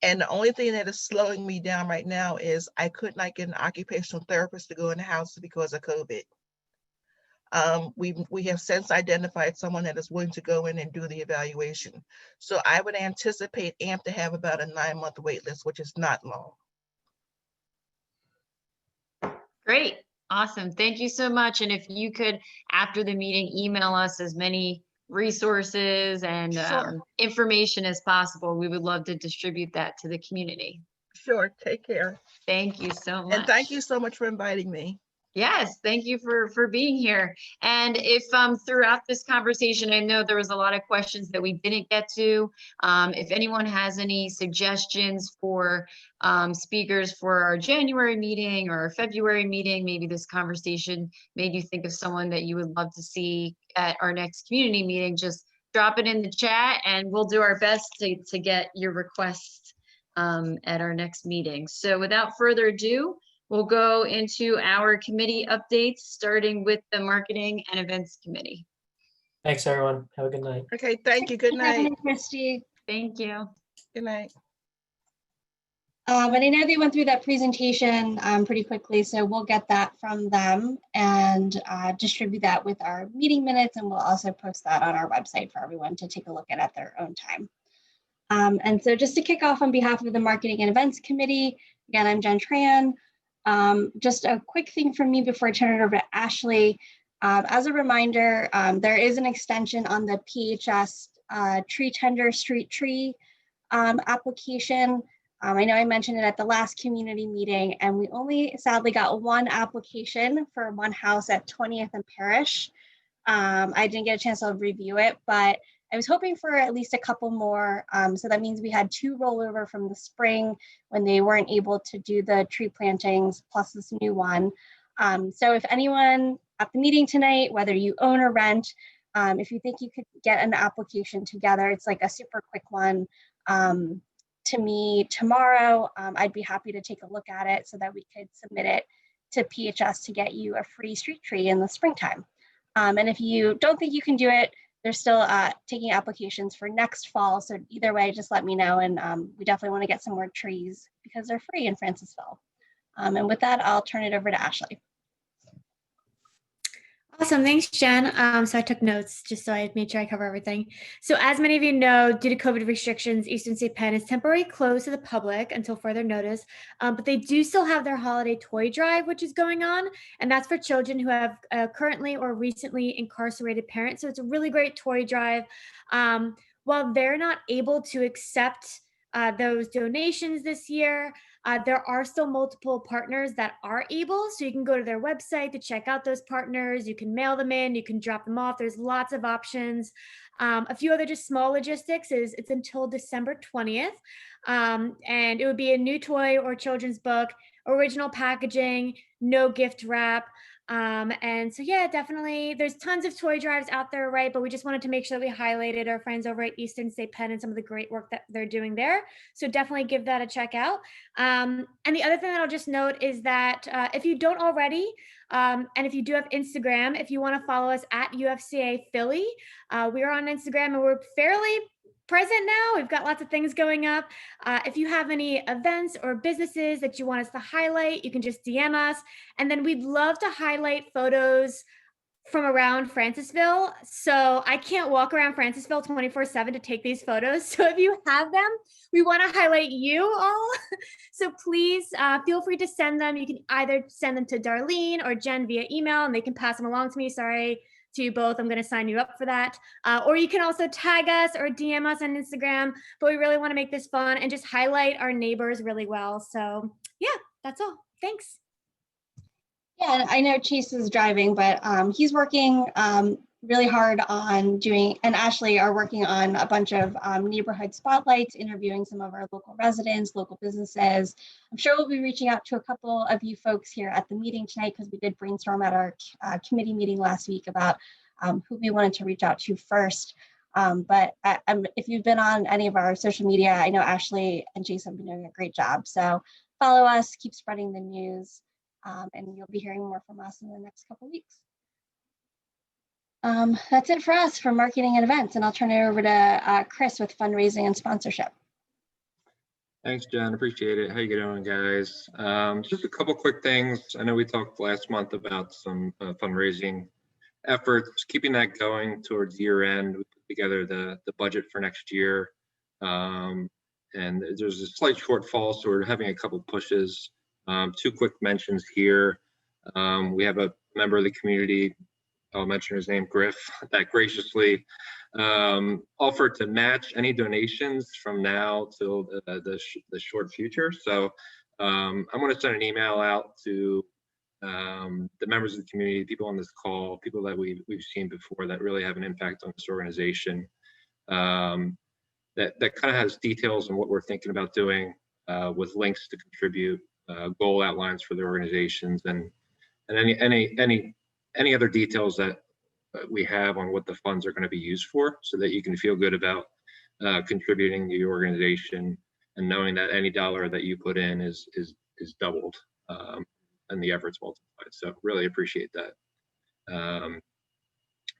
And the only thing that is slowing me down right now is I could not get an occupational therapist to go in the house because of COVID. We have since identified someone that is willing to go in and do the evaluation. So I would anticipate AMP to have about a 9-month wait list, which is not long. Great. Awesome. Thank you so much. And if you could, after the meeting, email us as many resources and Sure. information as possible, we would love to distribute that to the community. Sure, take care. Thank you so much. And thank you so much for inviting me. Yes, thank you for being here. And if throughout this conversation, I know there was a lot of questions that we didn't get to. If anyone has any suggestions for speakers for our January meeting or our February meeting, maybe this conversation made you think of someone that you would love to see at our next community meeting, just drop it in the chat and we'll do our best to get your requests at our next meeting. So without further ado, we'll go into our committee updates, starting with the Marketing and Events Committee. Thanks, everyone. Have a good night. Okay, thank you. Good night. Christy. Thank you. Good night. But I know they went through that presentation pretty quickly, so we'll get that from them and distribute that with our meeting minutes, and we'll also post that on our website for everyone to take a look at their own time. And so just to kick off on behalf of the Marketing and Events Committee, again, I'm Jen Tran. Just a quick thing from me before I turn it over to Ashley. As a reminder, there is an extension on the PHS tree tender street tree application. I know I mentioned it at the last community meeting, and we only sadly got one application for one house at 20th and Parish. I didn't get a chance to review it, but I was hoping for at least a couple more. So that means we had 2 rollover from the spring when they weren't able to do the tree plantings, plus this new one. So if anyone at the meeting tonight, whether you own or rent, if you think you could get an application together, it's like a super quick one, to me tomorrow, I'd be happy to take a look at it so that we could submit it to PHS to get you a free street tree in the springtime. And if you don't think you can do it, they're still taking applications for next fall. So either way, just let me know. And we definitely want to get some more trees because they're free in Francisville. And with that, I'll turn it over to Ashley. Awesome, thanks, Jen. So I took notes just so I made sure I cover everything. So as many of you know, due to COVID restrictions, Eastern State Penn is temporarily closed to the public until further notice, but they do still have their holiday toy drive, which is going on, and that's for children who have currently or recently incarcerated parents. So it's a really great toy drive. While they're not able to accept those donations this year, there are still multiple partners that are able, so you can go to their website to check out those partners. You can mail them in, you can drop them off. There's lots of options. A few other just small logistics is it's until December 20th, and it would be a new toy or children's book, original packaging, no gift wrap. And so, yeah, definitely there's tons of toy drives out there, right? But we just wanted to make sure that we highlighted our friends over at Eastern State Penn and some of the great work that they're doing there. So definitely give that a check out. And the other thing that I'll just note is that if you don't already, and if you do have Instagram, if you want to follow us at UFCA Philly, we are on Instagram and we're fairly present now. We've got lots of things going up. If you have any events or businesses that you want us to highlight, you can just DM us. And then we'd love to highlight photos from around Francisville. So I can't walk around Francisville 24/7 to take these photos. So if you have them, we want to highlight you all. So please feel free to send them. You can either send them to Darlene or Jen via email and they can pass them along to me. Sorry to you both. I'm going to sign you up for that. Or you can also tag us or DM us on Instagram, but we really want to make this fun and just highlight our neighbors really well. So yeah, that's all. Thanks. Yeah, I know Chase is driving, but he's working really hard on doing, and Ashley are working on a bunch of neighborhood spotlights, interviewing some of our local residents, local businesses. I'm sure we'll be reaching out to a couple of you folks here at the meeting tonight because we did brainstorm at our committee meeting last week about who we wanted to reach out to first. If you've been on any of our social media, I know Ashley and Jason have been doing a great job. So follow us, keep spreading the news, and you'll be hearing more from us in the next couple weeks. That's it for us for marketing and events, and I'll turn it over to Chris with fundraising and sponsorship. Thanks, Jen. Appreciate it. How you doing, guys? Just a couple quick things. I know we talked last month about some fundraising efforts, keeping that going towards year end. We put together the budget for next year, and there's a slight shortfall, so we're having a couple pushes. Two quick mentions here. We have a member of the community, I'll mention his name, Griff, that graciously offered to match any donations from now till the short future. So I'm going to send an email out to the members of the community, people on this call, people that we've seen before that really have an impact on this organization. That kind of has details on what we're thinking about doing with links to contribute, goal outlines for the organizations, and any other details that we have on what the funds are going to be used for, so that you can feel good about contributing to your organization and knowing that any dollar that you put in is doubled and the efforts multiplied. So really appreciate that.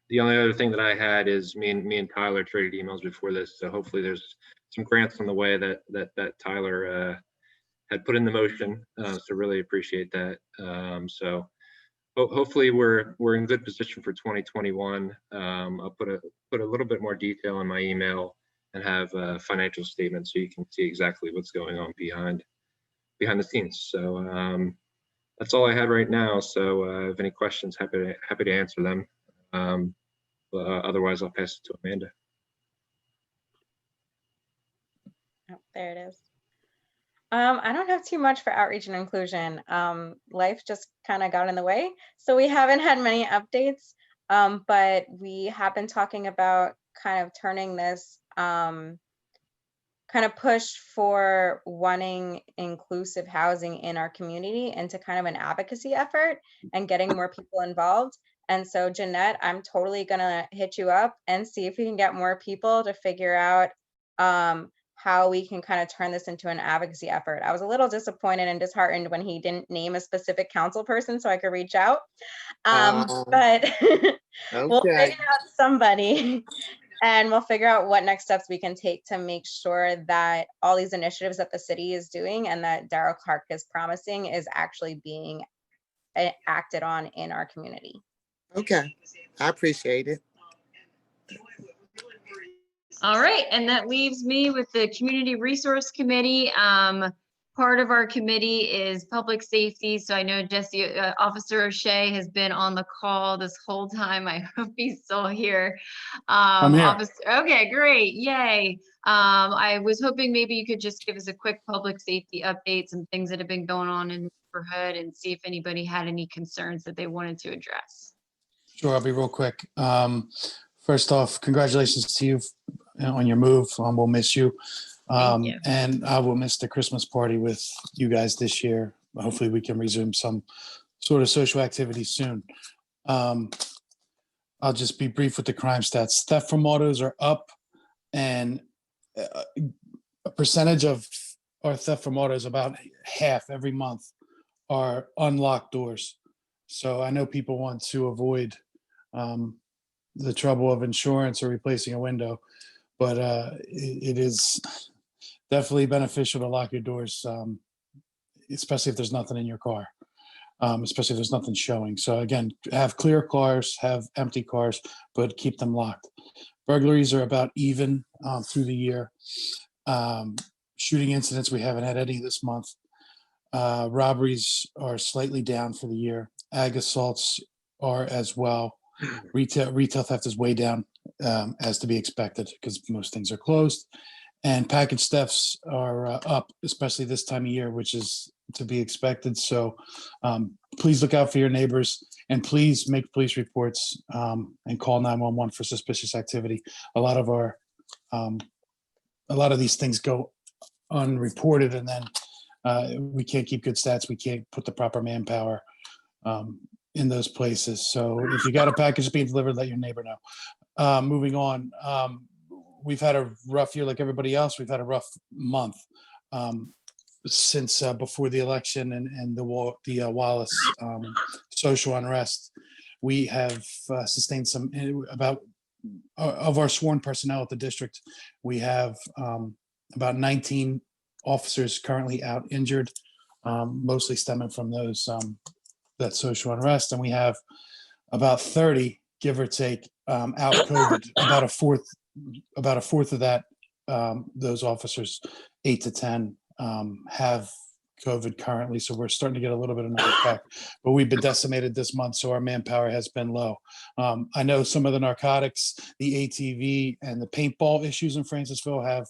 The only other thing that I had is me and Tyler traded emails before this, so hopefully there's some grants on the way that Tyler had put in the motion. So really appreciate that. So hopefully we're in good position for 2021. I'll put a little bit more detail in my email and have financial statements so you can see exactly what's going on behind the scenes. So that's all I had right now. So if you have any questions, happy to answer them. Otherwise, I'll pass it to Amanda. Oh, there it is. I don't have too much for outreach and inclusion. Life just kind of got in the way, so we haven't had many updates, but we have been talking about kind of turning this kind of push for wanting inclusive housing in our community into kind of an advocacy effort and getting more people involved. And so Jeanette, I'm totally gonna hit you up and see if we can get more people to figure out how we can kind of turn this into an advocacy effort. I was a little disappointed and disheartened when he didn't name a specific council person so I could reach out. But we'll figure out somebody and we'll figure out what next steps we can take to make sure that all these initiatives that the city is doing and that Darrell Clark is promising is actually being acted on in our community. Okay, I appreciate it. All right, and that leaves me with the Community Resource Committee. Part of our committee is public safety. So I know Jesse, Officer O'Shea has been on the call this whole time. I hope he's still here. I'm here. Okay, great, yay. I was hoping maybe you could just give us a quick public safety update, some things that have been going on in the neighborhood, and see if anybody had any concerns that they wanted to address. Sure, I'll be real quick. First off, congratulations to you on your move. We'll miss you. Thank you. And I will miss the Christmas party with you guys this year. Hopefully we can resume some sort of social activity soon. I'll just be brief with the crime stats. Theft from autos are up, and a percentage of our theft from autos, about half every month, are unlocked doors. So I know people want to avoid the trouble of insurance or replacing a window, but it is definitely beneficial to lock your doors, especially if there's nothing in your car, especially if there's nothing showing. So again, have clear cars, have empty cars, but keep them locked. Burglaries are about even through the year. Shooting incidents, we haven't had any this month. Robberies are slightly down for the year. Ag assaults are as well. Retail theft is way down, as to be expected, because most things are closed. And package thefts are up, especially this time of year, which is to be expected. So please look out for your neighbors, and please make police reports and call 911 for suspicious activity. A lot of these things go unreported, and then we can't keep good stats. We can't put the proper manpower in those places. So if you got a package being delivered, let your neighbor know. moving on. We've had a rough year like everybody else. We've had a rough month since before the election and the Wallace social unrest. We have sustained some about of our sworn personnel at the district. We have about 19 officers currently out injured, mostly stemming from those that social unrest, and we have about 30, give or take, out COVID. About a fourth of that, those officers, 8 to 10, have COVID currently. So we're starting to get a little bit of numbers back, but we've been decimated this month, so our manpower has been low. I know some of the narcotics, the ATV, and the paintball issues in Francisville have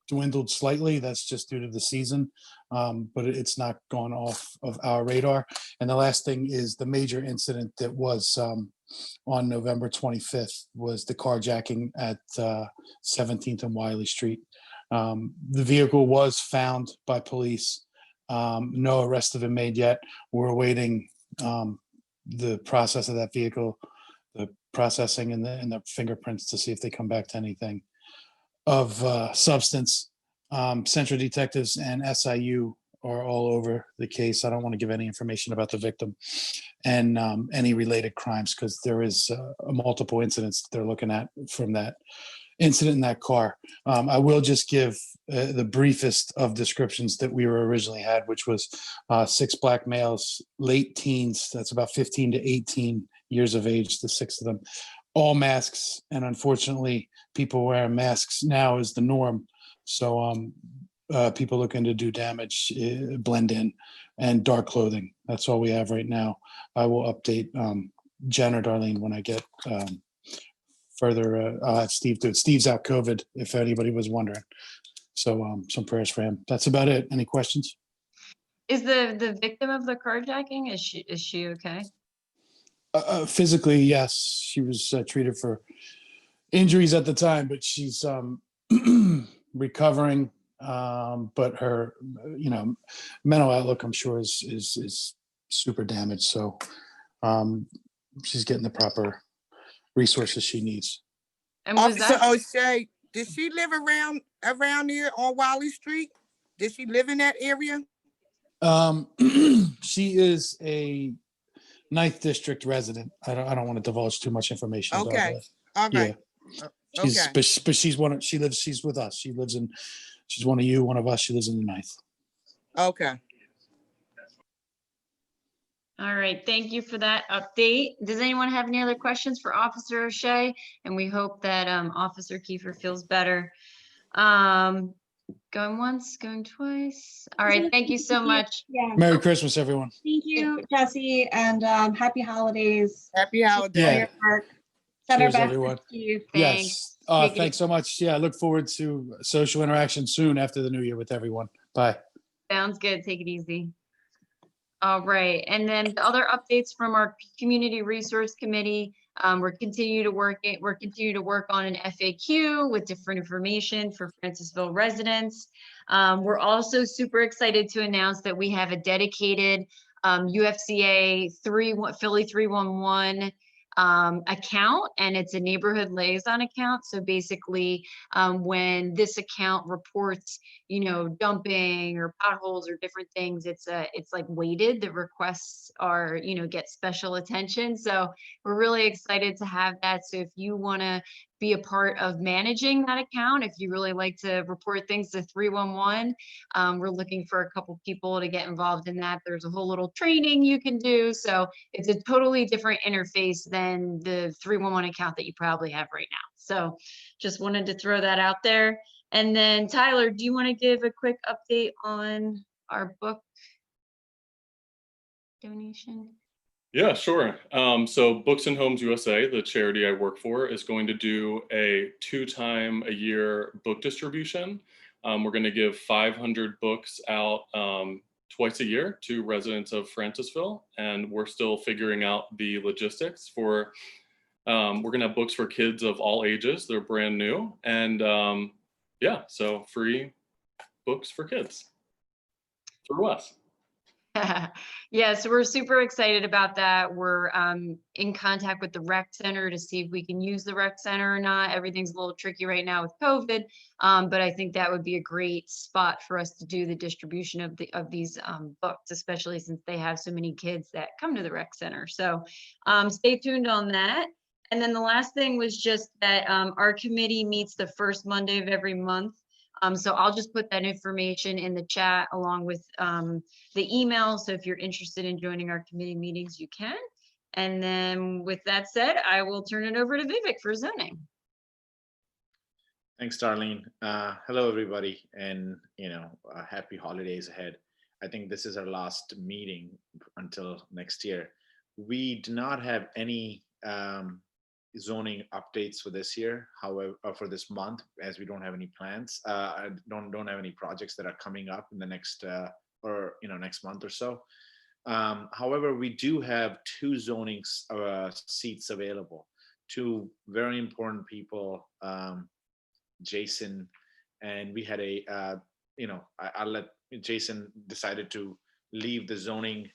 dwindled slightly. That's just due to the season, but it's not gone off of our radar. And the last thing is the major incident that was on November 25th was the carjacking at 17th and Wiley Street. The vehicle was found by police. No arrests have been made yet. We're awaiting the process of that vehicle, the processing and the fingerprints to see if they come back to anything of substance. Central Detectives and SIU are all over the case. I don't want to give any information about the victim and any related crimes, because there is multiple incidents they're looking at from that incident in that car. I will just give the briefest of descriptions that we were originally had, which was 6 black males, late teens, that's about 15 to 18 years of age, the 6 of them, all masks. And unfortunately, people wearing masks now is the norm. So people looking to do damage, blend in, and dark clothing. That's all we have right now. I will update Jen or Darlene when I get further. I'll have Steve do it. Steve's out COVID, if anybody was wondering. So some prayers for him. That's about it. Any questions? Is the victim of the carjacking, is she okay? Physically, yes. She was treated for injuries at the time, but she's recovering. But her, mental outlook, I'm sure, is super damaged. So she's getting the proper resources she needs. And was Officer that O'Shea, did she live around here on Wiley Street? Did she live in that area? She is a 9th district resident. I don't want to divulge too much information about Okay. that. All right. Yeah. Okay. But she's she's with us. She's one of you, one of us. She lives in the 9th. Okay. all right? Thank you for that update. Does anyone have any other questions for Officer O'Shea? And we hope that Officer Kiefer feels better. Going once, going twice. All right, thank you so much. Yeah. Merry Christmas, everyone. Thank you, Jesse, and happy holidays. Happy holidays. Yeah. Send our Cheers, best everyone. to you. Thanks. Yes. Take it Thanks so much. Yeah, I look forward to social interaction soon after the new year with everyone. Bye. Sounds good. Take it easy. All right. And then the other updates from our Community Resource Committee. We're continuing to work on an FAQ with different information for Francisville residents. We're also super excited to announce that we have a dedicated UFCA Philly 311 account, and it's a neighborhood liaison account. So basically, when this account reports, dumping or potholes or different things, it's like weighted. The requests are, get special attention. So we're really excited to have that. So if you want to be a part of managing that account, if you really like to report things to 311, we're looking for a couple people to get involved in that. There's a whole little training you can do. So it's a totally different interface than the 311 account that you probably have right now. So just wanted to throw that out there. And then Tyler, do you want to give a quick update on our book donation? Yeah, sure. So Books and Homes USA, the charity I work for, is going to do a 2-time-a-year book distribution. We're going to give 500 books out twice a year to residents of Francisville, and we're still figuring out the logistics for, we're going to have books for kids of all ages. They're brand new. And yeah, so free books for kids through us. Yeah, so we're super excited about that. We're in contact with the rec center to see if we can use the rec center or not. Everything's a little tricky right now with COVID, but I think that would be a great spot for us to do the distribution of these books, especially since they have so many kids that come to the rec center. So stay tuned on that. And then the last thing was just that our committee meets the first Monday of every month. So I'll just put that information in the chat along with the email. So if you're interested in joining our committee meetings, you can. And then with that said, I will turn it over to Vivek for zoning. Thanks, Darlene. Hello, everybody, and happy holidays ahead. I think this is our last meeting until next year. We do not have any zoning updates for this year, however, for this month, as we don't have any plans. I don't have any projects that are coming up in the next next month or so. However, we do have two zoning seats available. Two very important people, Jason, and we had I'll let Jason decided to leave the zoning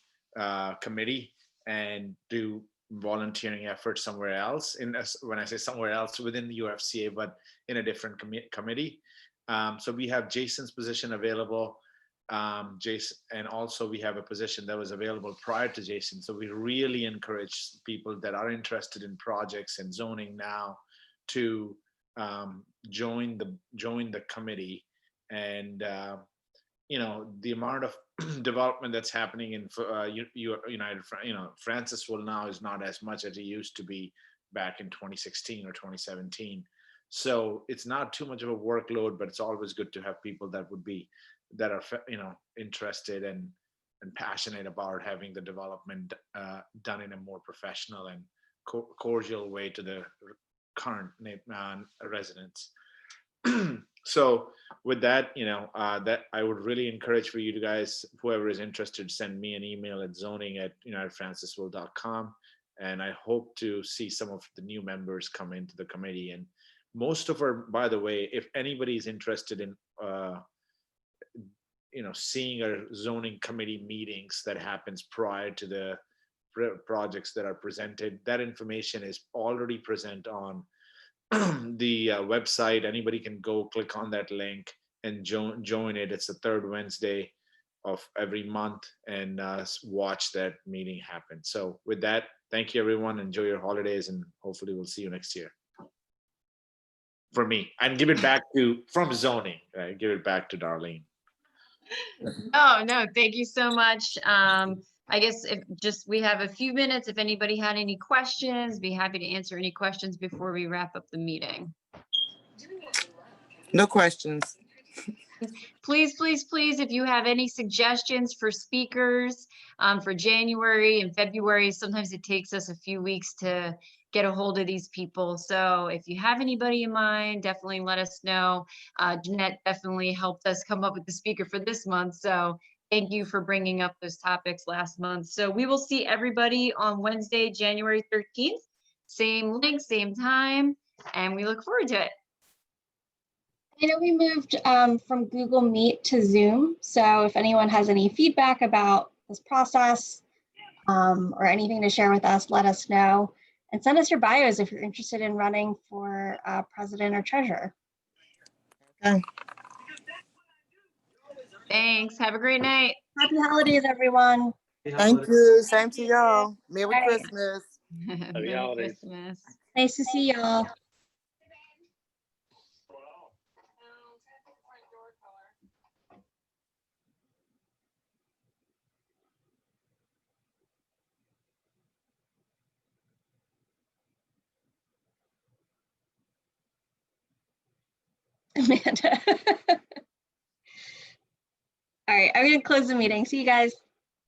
committee and do volunteering effort somewhere else. When I say somewhere else, within the UFCA, but in a different committee. So we have Jason's position available. Jason, and also we have a position that was available prior to Jason. So we really encourage people that are interested in projects and zoning now to join the committee. And the amount of development that's happening in Francisville now is not as much as it used to be back in 2016 or 2017. So it's not too much of a workload, but it's always good to have people that are interested and passionate about having the development done in a more professional and cordial way to the current residents. So with that, that I would really encourage for you guys, whoever is interested, send me an email at zoning@unitedfrancisville.com. And I hope to see some of the new members come into the committee. And most of our, by the way, if anybody is interested in, seeing our zoning committee meetings that happens prior to the projects that are presented, that information is already present on the website. Anybody can go click on that link and join it. It's the third Wednesday of every month, and watch that meeting happen. So with that, thank you, everyone. Enjoy your holidays, and hopefully we'll see you next year. For me, and give it back from zoning. Give it back to Darlene. Oh, no, thank you so much. I guess we have a few minutes. If anybody had any questions, be happy to answer any questions before we wrap up the meeting. No questions. Please, please, please, if you have any suggestions for speakers for January and February, sometimes it takes us a few weeks to get a hold of these people. So if you have anybody in mind, definitely let us know. Jeanette definitely helped us come up with the speaker for this month. So thank you for bringing up those topics last month. So we will see everybody on Wednesday, January 13th. Same link, same time, and we look forward to it. I know we moved from Google Meet to Zoom. So if anyone has any feedback about this process or anything to share with us, let us know. And send us your bios if you're interested in running for president or treasurer. Okay. Thanks. Have a great night. Happy holidays, everyone. Thank you. Same to y'all. Merry Right. Christmas. Merry holidays. Christmas. Nice to see y'all. Amanda. All right, I'm going to close the meeting. See you guys.